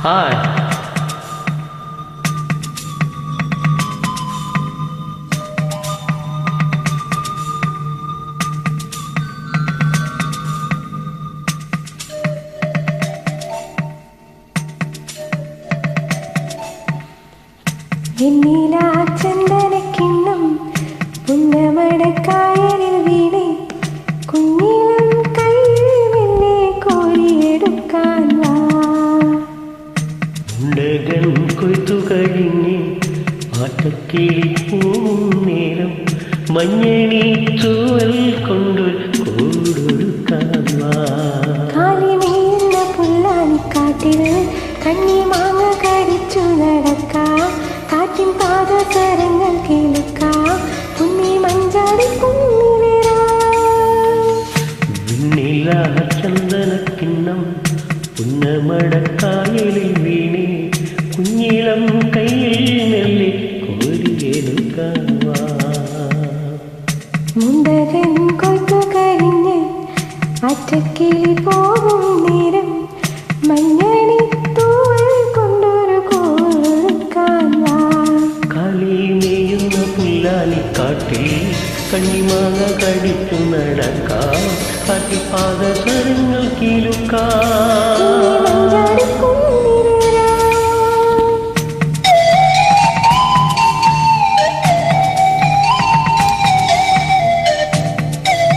Hi. Vennila Chandanakkinnam പുന്നമടക്കായലിൽ വീണേ കുഞ്ഞിളം കയ്യിൽ മെല്ലെ കോരിയെടുക്കാൻ വാ. ഉണ്ടകൻ കൊയ്ത്തു കഴിഞ്ഞ് ആട്ടക്കിളി പൂവും നേരം മഞ്ഞണി ചൂവൽ കൊണ്ട് കൂടൊടുക്കാൻ വാ. കാലിമേയുന്ന പുല്ലാനിക്കാട്ടിൽ കണ്ണിമാങ്ങ കടിച്ചു നടക്കാം. കാറ്റിൻ പാദസരങ്ങൾ കേൾക്കാം. കുഞ്ഞി മഞ്ചാടി കുഞ്ഞിലേറാ. വെണ്ണിലാ ചന്ദനക്കിണ്ണം പുന്നമടക്കായലിൽ വീണേ കുഞ്ഞിളം കയ്യിൽ മെല്ലെ കോരിയെടുക്കാൻ വാ. മുണ്ടകൻ കൊയ്ത്തു കഴിഞ്ഞ് അറ്റക്കിളി പോകും നേരം മഞ്ഞണി തൂവൽ കൊണ്ടൊരു കോർക്കാൻ വാ. കാലിമേയുന്ന പുല്ലാലിക്കാട്ടിൽ കണ്ണിമാങ്ങ കടിച്ചു നടക്കാം. കാറ്റിൽ പാദസരങ്ങൾ കീലുക്കാം.